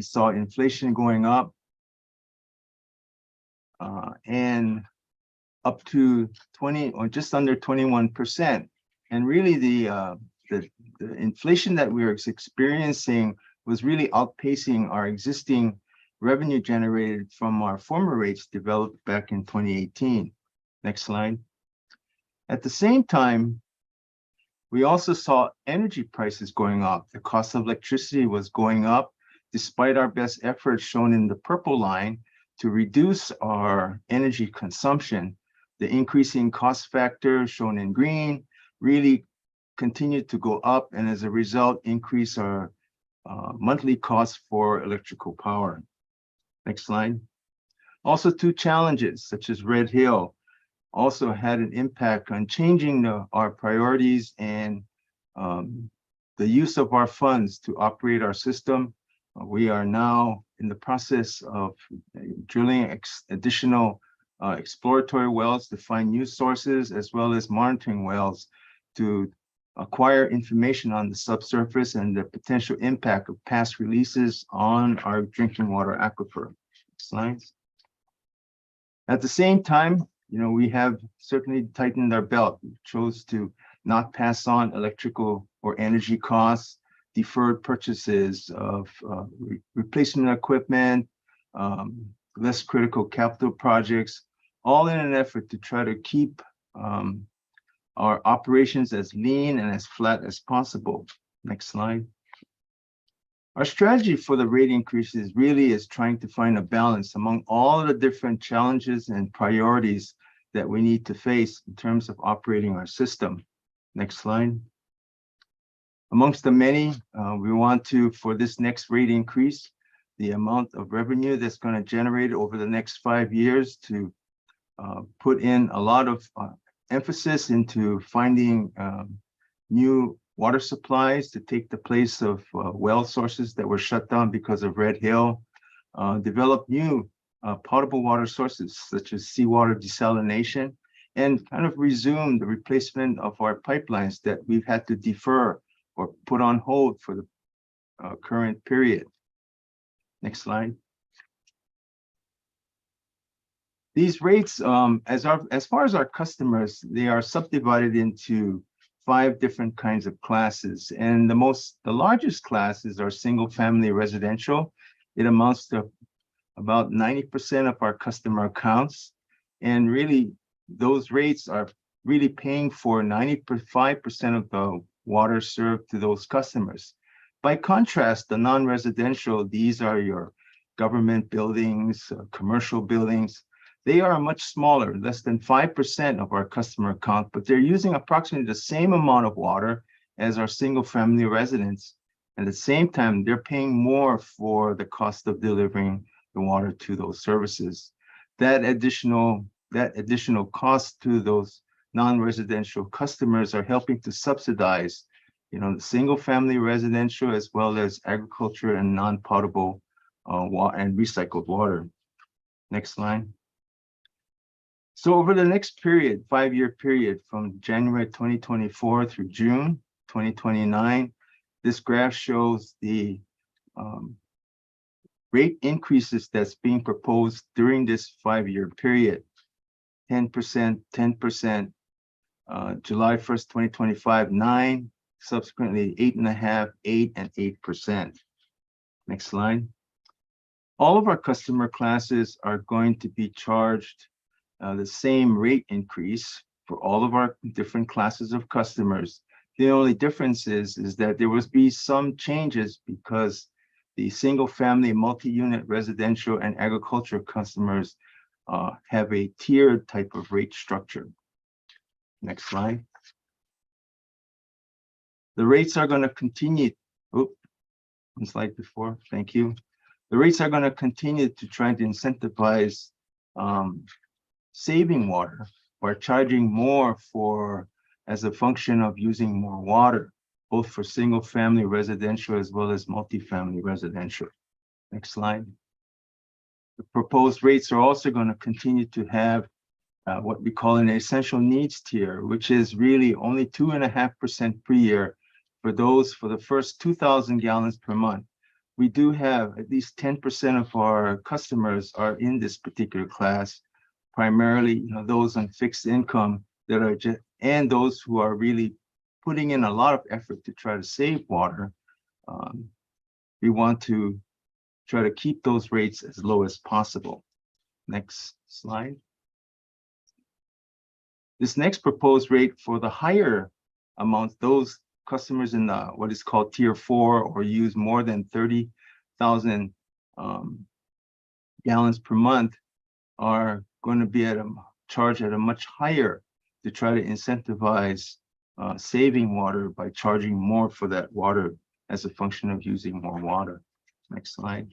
we saw inflation going up and up to 20 or just under 21%. And really the inflation that we were experiencing was really outpacing our existing revenue generated from our former rates developed back in 2018. Next slide. At the same time, we also saw energy prices going up. The cost of electricity was going up despite our best efforts shown in the purple line to reduce our energy consumption. The increasing cost factor shown in green really continued to go up, and as a result, increase our monthly costs for electrical power. Next slide. Also, two challenges such as Red Hill also had an impact on changing our priorities and the use of our funds to operate our system. We are now in the process of drilling additional exploratory wells to find new sources, as well as monitoring wells to acquire information on the subsurface and the potential impact of past releases on our drinking water aquifer. Slides. At the same time, we have certainly tightened our belt. We chose to not pass on electrical or energy costs, deferred purchases of replacement equipment, less critical capital projects, all in an effort to try to keep our operations as lean and as flat as possible. Next slide. Our strategy for the rate increases really is trying to find a balance among all the different challenges and priorities that we need to face in terms of operating our system. Next slide. Amongst the many, we want to, for this next rate increase, the amount of revenue that's going to generate over the next 5 years to put in a lot of emphasis into finding new water supplies to take the place of well sources that were shut down because of Red Hill, develop new potable water sources such as seawater desalination, and kind of resume the replacement of our pipelines that we've had to defer or put on hold for the current period. Next slide. These rates, as far as our customers, they are subdivided into 5 different kinds of classes, and the largest class is our single-family residential. It amounts to about 90% of our customer accounts, and really those rates are really paying for 95% of the water served to those customers. By contrast, the non-residential, these are your government buildings, commercial buildings. They are much smaller, less than 5% of our customer count, but they're using approximately the same amount of water as our single-family residents. At the same time, they're paying more for the cost of delivering the water to those services. That additional cost to those non-residential customers are helping to subsidize, the single-family residential as well as agriculture and non-potable water and recycled water. Next slide. So over the next period, 5-year period from January 2024 through June 2029, this graph shows the rate increases that's being proposed during this 5-year period. 10%, 10%, July 1st, 2025, 9%, subsequently 8.5%, 8%, and 8%. Next slide. All of our customer classes are going to be charged the same rate increase for all of our different classes of customers. The only difference is that there will be some changes because the single-family, multi-unit residential and agriculture customers have a tiered type of rate structure. Next slide. The rates are going to continue. One slide before. Thank you. The rates are going to continue to try to incentivize saving water or charging more as a function of using more water, both for single-family residential as well as multi-family residential. Next slide. The proposed rates are also going to continue to have what we call an essential needs tier, which is really only 2.5% per year for the first 2,000 gallons per month. we do have at least 10% of our customers are in this particular class, primarily those on fixed income that are just, and those who are really putting in a lot of effort to try to save water. We want to try to keep those rates as low as possible. Next slide. This next proposed rate for the higher amounts, those customers in the what is called tier 4 or use more than 30,000 gallons per month, are going to be at a charge at a much higher to try to incentivize saving water by charging more for that water as a function of using more water. Next slide.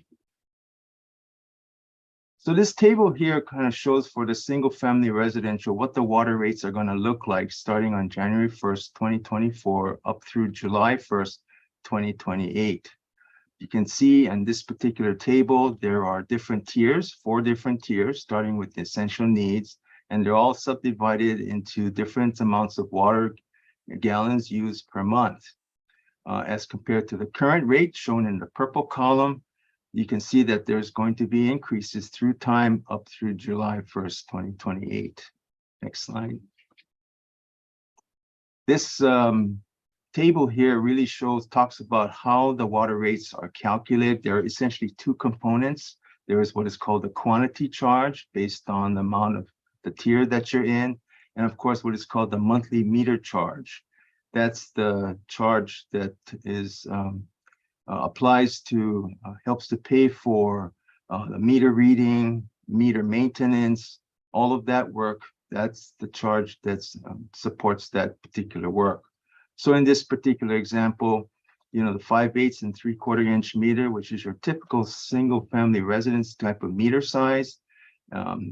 So this table here kind of shows for the single family residential what the water rates are going to look like starting on January 1st, 2024 up through July 1st, 2028. You can see in this particular table, there are different tiers, 4 different tiers, starting with the essential needs, and they're all subdivided into different amounts of water gallons used per month. As compared to the current rate shown in the purple column, you can see that there's going to be increases through time up through July 1st, 2028. Next slide. This table here really talks about how the water rates are calculated. There are essentially 2 components. There is what is called the quantity charge based on the amount of the tier that you're in, and of course what is called the monthly meter charge. That's the charge that is applies to helps to pay for the meter reading, meter maintenance, all of that work. That's the charge that supports that particular work. So in this particular example, the 5/8 and 3/4 inch meter, which is your typical single family residence type of meter size,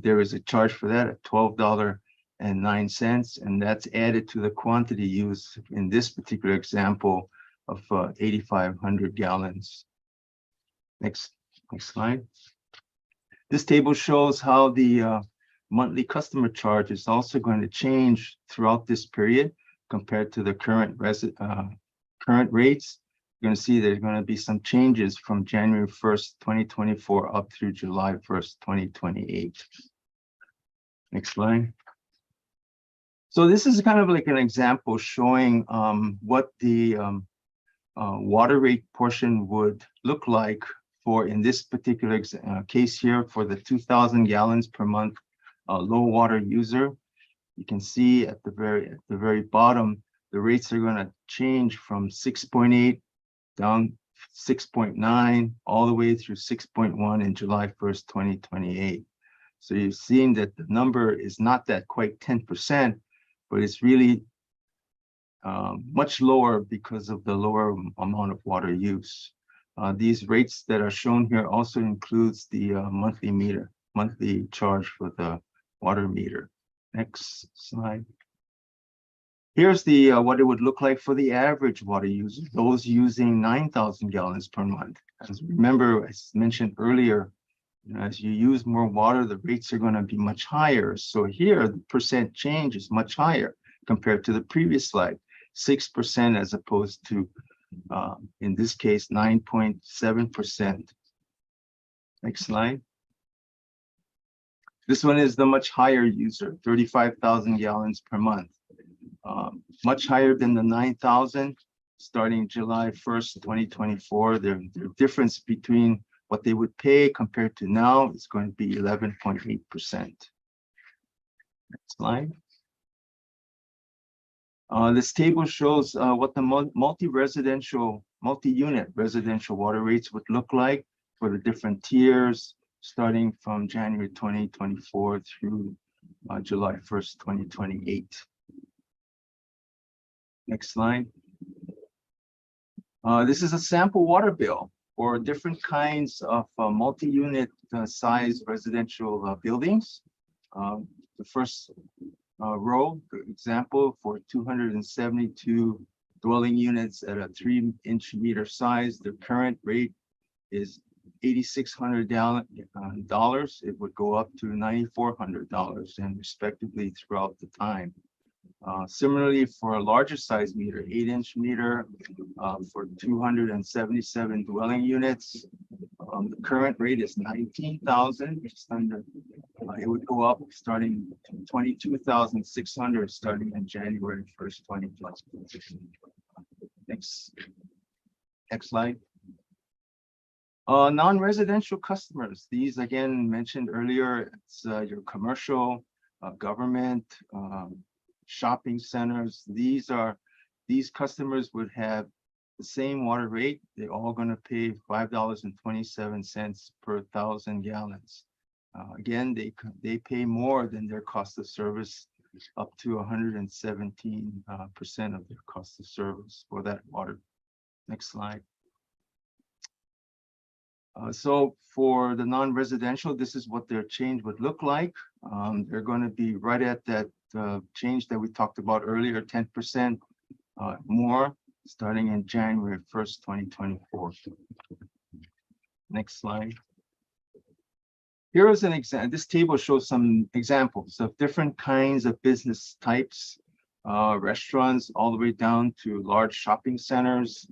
there is a charge for that at $12.09, and that's added to the quantity used in this particular example of 8,500 gallons. Next slide. This table shows how the monthly customer charge is also going to change throughout this period compared to the current rates. You're going to see there's going to be some changes from January 1st, 2024 up through July 1st, 2028. Next slide. So this is kind of like an example showing what the water rate portion would look like for, in this particular case here, for the 2,000 gallons per month low water user. You can see at the very bottom, the rates are going to change from 6.8 down 6.9 all the way through 6.1 in July 1st, 2028. So you're seeing that the number is not that quite 10%, but it's really much lower because of the lower amount of water use. These rates that are shown here also includes the monthly charge for the water meter. Next slide. Here's the what it would look like for the average water user, those using 9,000 gallons per month. As remember, as mentioned earlier, as you use more water, the rates are going to be much higher. So here, the percent change is much higher compared to the previous slide, 6% as opposed to, in this case, 9.7%. Next slide. This one is the much higher user, 35,000 gallons per month. Much higher than the 9,000 starting July 1st, 2024. The difference between what they would pay compared to now is going to be 11.8%. Next slide. This table shows what the multi-unit residential water rates would look like for the different tiers starting from January 2024 through July 1st, 2028. Next slide. This is a sample water bill for different kinds of multi-unit size residential buildings. The first row, for example, for 272 dwelling units at a 3-inch meter size, the current rate is $8,600. It would go up to $9,400 and respectively throughout the time. Similarly, for a larger size meter, 8-inch meter, for 277 dwelling units, the current rate is 19,000, just under. It would go up starting 22,600 starting in January 1st, 2020. Next slide. Non-residential customers. These again mentioned earlier. It's your commercial, government, shopping centers. These customers would have the same water rate. They're all going to pay $5.27 per 1,000 gallons. Again, they pay more than their cost of service, up to 117% of their cost of service for that water. Next slide. So for the non-residential, this is what their change would look like. They're going to be right at that change that we talked about earlier, 10% more, starting in January 1st, 2024. Next slide. Here is an example. This table shows some examples of different kinds of business types, restaurants, all the way down to large shopping centers,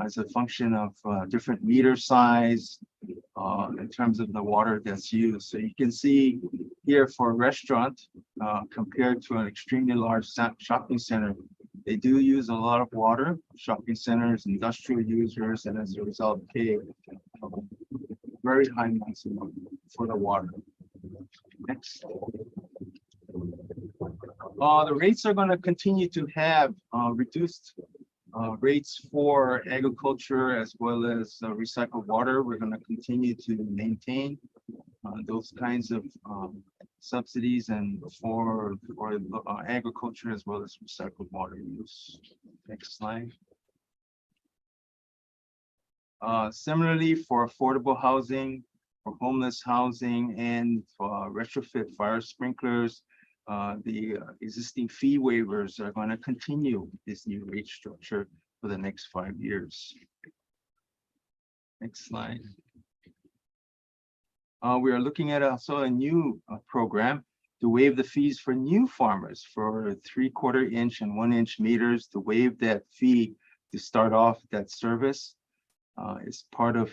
as a function of different meter size in terms of the water that's used. So you can see here for a restaurant, compared to an extremely large shopping center, they do use a lot of water. Shopping centers, industrial users, and as a result, pay very high maximum for the water. Next. The rates are going to continue to have reduced rates for agriculture as well as recycled water. We're going to continue to maintain those kinds of subsidies and for agriculture as well as recycled water use. Next slide. Similarly, for affordable housing, for homeless housing, and for retrofit fire sprinklers, the existing fee waivers are going to continue this new rate structure for the next 5 years. Next slide. We are looking at also a new program to waive the fees for new farmers for 3/4 inch and 1-inch meters, to waive that fee to start off that service. It's part of,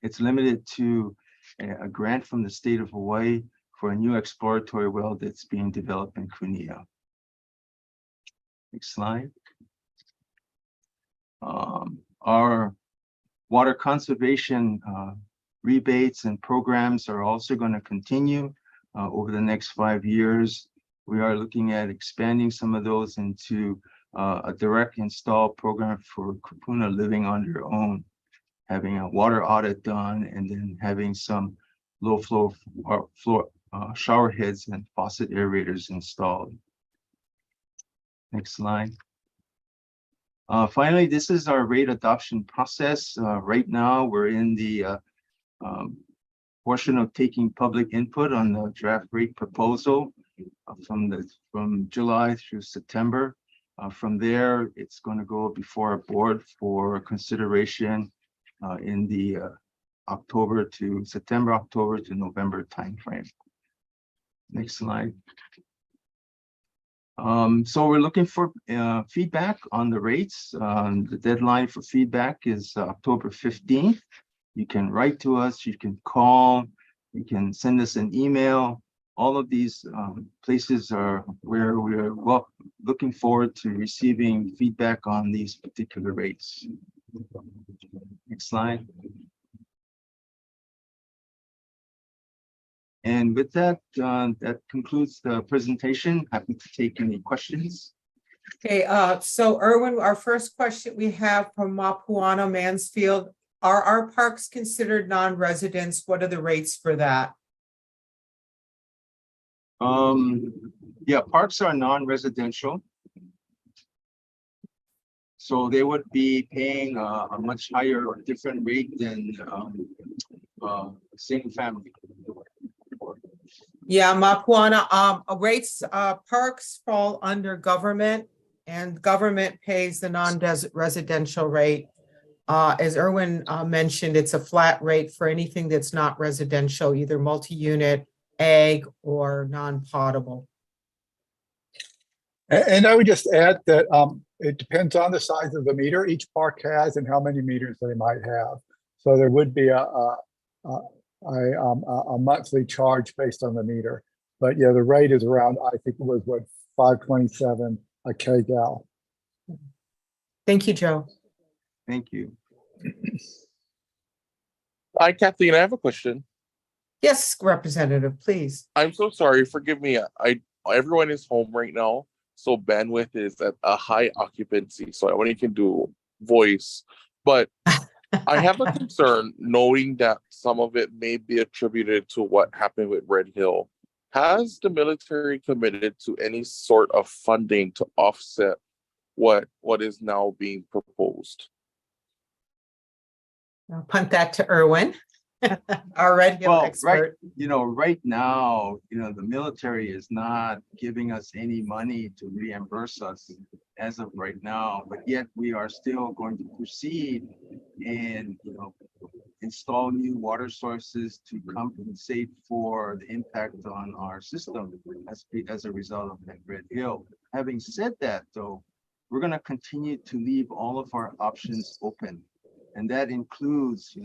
it's limited to a grant from the state of Hawaii for a new exploratory well that's being developed in Kunia. Next slide. Our water conservation rebates and programs are also going to continue over the next 5 years. We are looking at expanding some of those into a direct install program for kupuna living on their own, having a water audit done, and then having some low flow shower heads and faucet aerators installed. Next slide. Finally, this is our rate adoption process. Right now, we're in the portion of taking public input on the draft rate proposal from July through September. From there, it's going to go before our board for consideration in the September, October to November timeframe. Next slide. So we're looking for feedback on the rates. The deadline for feedback is October 15th. You can write to us, you can call, you can send us an email. All of these places are where we're looking forward to receiving feedback on these particular rates. Next slide. And with that, that concludes the presentation. Happy to take any questions. Okay, so Erwin, our first question we have from Mapuana Mansfield. Are our parks considered non-residents? What are the rates for that? Yeah, parks are non-residential. So they would be paying a much higher or different rate than single family. Yeah, Mapuana, rates, parks fall under government, and government pays the non-residential rate. As Erwin mentioned, it's a flat rate for anything that's not residential, either multi-unit, ag, or non-potable. And I would just add that it depends on the size of the meter each park has and how many meters they might have. So there would be a monthly charge based on the meter. But yeah, the rate is around, I think it was what, 527 a kgal. Thank you, Joe. Thank you. Hi, Kathleen. I have a question. Yes, Representative, please. I'm so sorry. Forgive me. Everyone is home right now, so bandwidth is at a high occupancy. So I only can do voice, but I have a concern knowing that some of it may be attributed to what happened with Red Hill. Has the military committed to any sort of funding to offset what is now being proposed? I'll punt that to Erwin, our Red Hill expert. Right now, the military is not giving us any money to reimburse us as of right now, but yet we are still going to proceed and, install new water sources to compensate for the impact on our system as a result of that Red Hill. Having said that, though, we're going to continue to leave all of our options open. And that includes,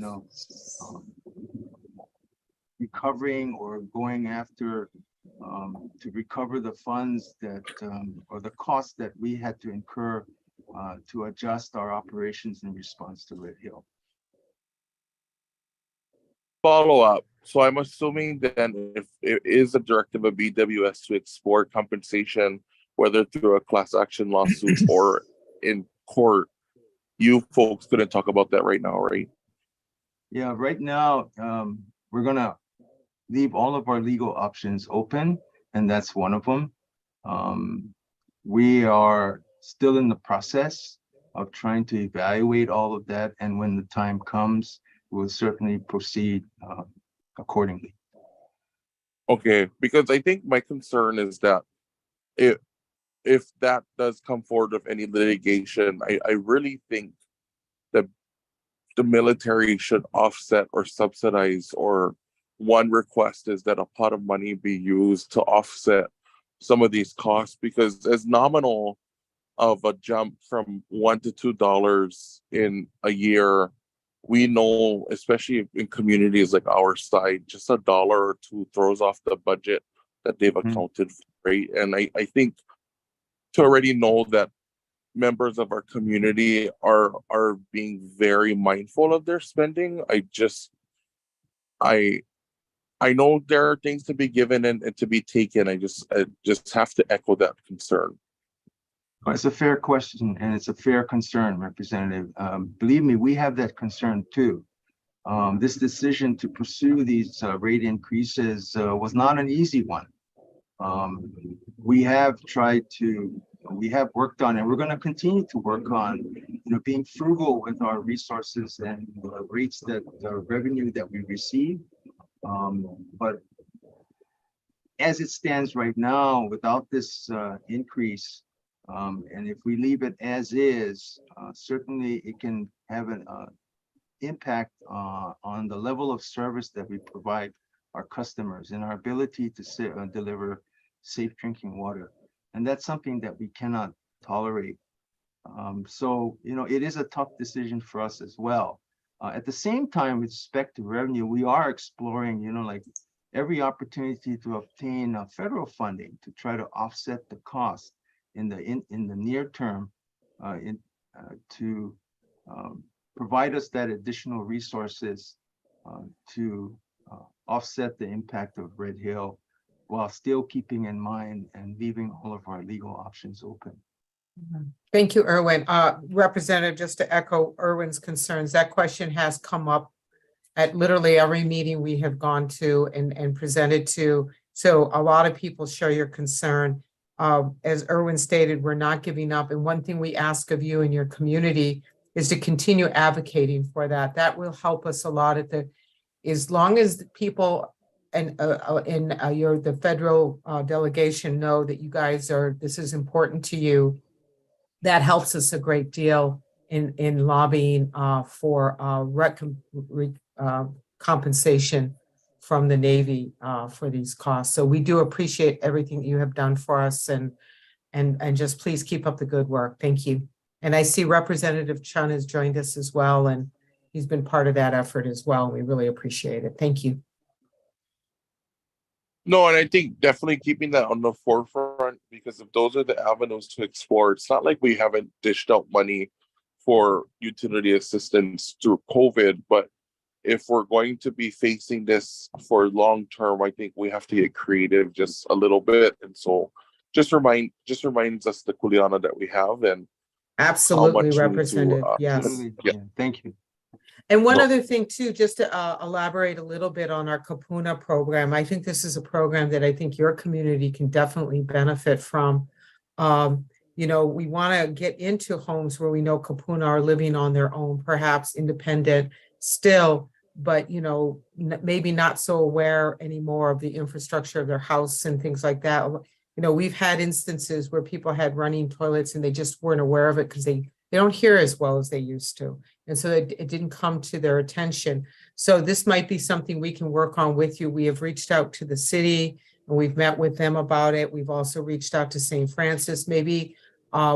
recovering or going after to recover the funds that or the costs that we had to incur to adjust our operations in response to Red Hill. Follow up. So I'm assuming then if it is a directive of BWS to explore compensation, whether through a class action lawsuit or in court, you folks couldn't talk about that right now, right? Yeah, right now, we're gonna leave all of our legal options open, and that's one of them. We are still in the process of trying to evaluate all of that, and when the time comes, we'll certainly proceed accordingly. Okay, because I think my concern is that if that does come forward of any litigation, I really think that the military should offset or subsidize, or one request is that a pot of money be used to offset some of these costs, because as nominal of a jump from $1 to $2 in a year, we know, especially in communities like our side, just $1 or $2 throws off the budget that they've accounted for, right? And I think to already know that members of our community are being very mindful of their spending, I know there are things to be given and to be taken. I just have to echo that concern. It's a fair question and it's a fair concern, Representative. Believe me, we have that concern too. This decision to pursue these rate increases was not an easy one. We have worked on, and we're going to continue to work on, being frugal with our resources and the rates that the revenue that we receive. But as it stands right now, without this increase, and if we leave it as is, certainly it can have an impact on the level of service that we provide our customers and our ability to deliver safe drinking water. And that's something that we cannot tolerate. So, it is a tough decision for us as well. At the same time, with respect to revenue, we are exploring, like every opportunity to obtain federal funding to try to offset the cost in the near term, to provide us that additional resources to offset the impact of Red Hill, while still keeping in mind and leaving all of our legal options open. Thank you, Erwin. Representative, just to echo Erwin's concerns, that question has come up at literally every meeting we have gone to and presented to. So a lot of people share your concern. As Erwin stated, we're not giving up. And one thing we ask of you and your community is to continue advocating for that. That will help us a lot as long as the people and the federal delegation know that you guys this is important to you. That helps us a great deal in lobbying for compensation from the Navy for these costs. So we do appreciate everything you have done for us, and and just please keep up the good work. Thank you. And I see Representative Chun has joined us as well, and he's been part of that effort as well. We really appreciate it. Thank you. No, and I think definitely keeping that on the forefront, because if those are the avenues to explore, it's not like we haven't dished out money for utility assistance through COVID, but if we're going to be facing this for long term, I think we have to get creative just a little bit. And so just reminds us the Kuleana that we have and Absolutely, much we need to, Representative. Yes. Absolutely. Yeah. Yeah, thank you. And one No. other thing too, just to elaborate a little bit on our Kapuna program, I think this is a program that I think your community can definitely benefit from. You know, we want to get into homes where we know Kapuna are living on their own, perhaps independent still, but you know, maybe not so aware anymore of the infrastructure of their house and things like that. You know, we've had instances where people had running toilets and they just weren't aware of it because they don't hear as well as they used to. And so it didn't come to their attention. So this might be something we can work on with you. We have reached out to the city and we've met with them about it. We've also reached out to St. Francis. Maybe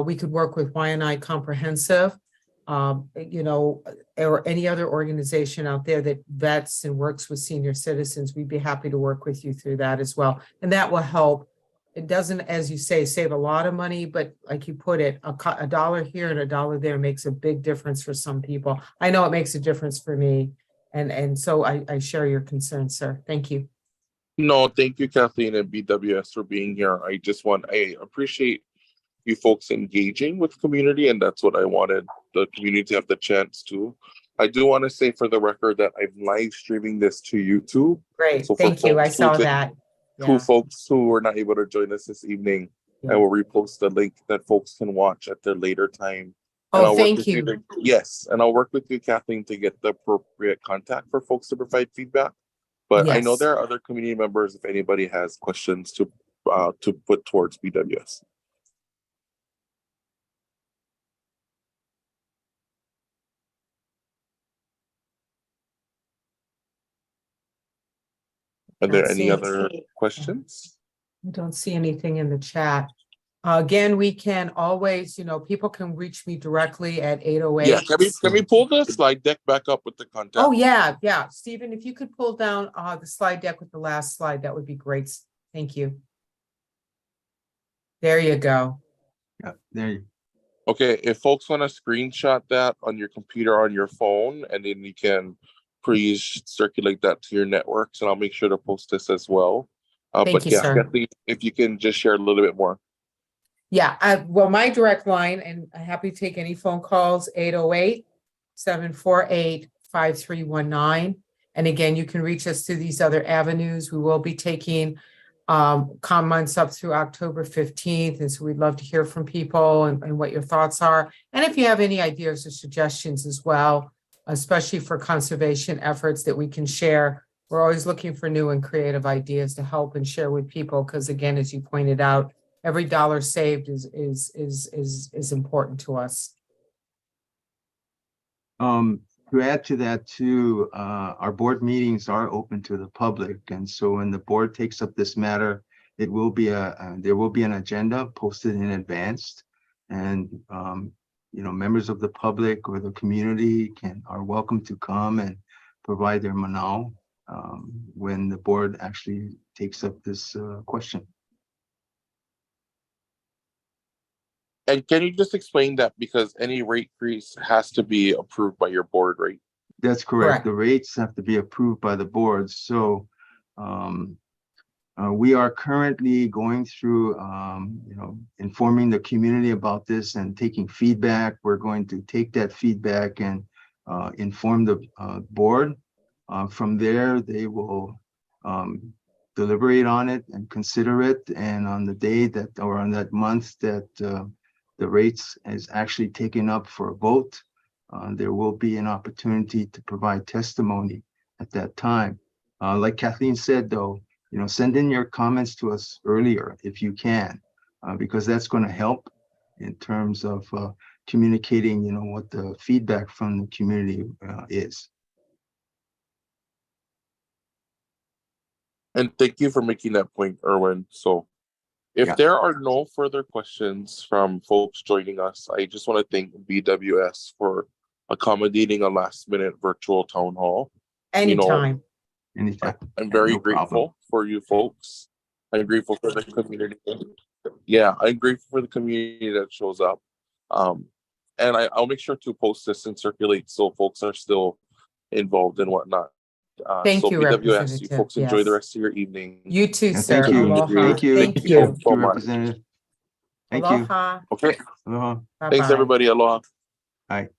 we could work with Y&I Comprehensive, you know, or any other organization out there that vets and works with senior citizens. We'd be happy to work with you through that as well. And that will help. It doesn't, as you say, save a lot of money, but like you put it, a dollar here and a dollar there makes a big difference for some people. I know it makes a difference for me. And so I share your concern, sir. Thank you. No, thank you, Kathleen and BWS for being here. I appreciate you folks engaging with community, and that's what I wanted the community to have the chance to. I do want to say for the record that I'm live streaming this to YouTube. Great. So for Thank you. I folks saw that. Yeah. folks who were not able to join us this evening, Yeah. I will repost the link that folks can watch at their later time. Oh, thank you. Yes, and I'll work with you, Kathleen, to get the appropriate contact for folks to provide feedback. But I know Yes. there are other community members if anybody has questions to put towards BWS. Are there Not any seeing- other questions? I don't see anything in the chat. Again, we can always, you know, people can reach me directly at 808. Yeah, can we pull the slide deck back up with the contact? Oh, yeah, yeah. Stephen, if you could pull down the slide deck with the last slide, that would be great. Thank you. There you go. Yeah, there you Okay, if folks want to screenshot that on your computer, on your phone, and then you can please circulate that to your networks, and I'll make sure to post this as well. Thank But you, yeah, sir. Kathleen, if you can just share a little bit more. Yeah, well, my direct line, and I'm happy to take any phone calls, 808-748-5319. And again, you can reach us through these other avenues. We will be taking comments up through October 15th. And so we'd love to hear from people and what your thoughts are. And if you have any ideas or suggestions as well, especially for conservation efforts that we can share. We're always looking for new and creative ideas to help and share with people. Because again, as you pointed out, every dollar saved is important to us. To add to that too, our board meetings are open to the public, and so when the board takes up this matter, it will be there will be an agenda posted in advance, and you know, members of the public or the community are welcome to come and provide their manao when the board actually takes up this question. And can you just explain that, because any rate increase has to be approved by your board, right? That's correct. Correct. The rates have to be approved by the board. So we are currently going through, you know, informing the community about this and taking feedback. We're going to take that feedback and inform the board. From there, they will deliberate on it and consider it. And on the day that, or on that month that the rates is actually taken up for a vote, there will be an opportunity to provide testimony at that time. Like Kathleen said, though, you know, send in your comments to us earlier if you can, because that's going to help in terms of communicating, you know, what the feedback from the community is. And thank you for making that point, Erwin. So If Yeah. there are no further questions from folks joining us, I just want to thank BWS for accommodating a last-minute virtual town hall. Anytime. Anytime. I'm very no problem. grateful for you folks. I'm grateful for the community. Yeah, I'm grateful for the community that shows up. And I'll make sure to post this and circulate so folks are still involved and whatnot. Thank So you, BWS, you Representative. folks enjoy the Yes. rest of your evening. You too, Yeah, sir. thank you. Aloha. Thank you. Thank Thank you. you so much. Representative. Thank you. Aloha. Okay, Aloha. thanks Bye-bye. everybody. Aloha. Bye.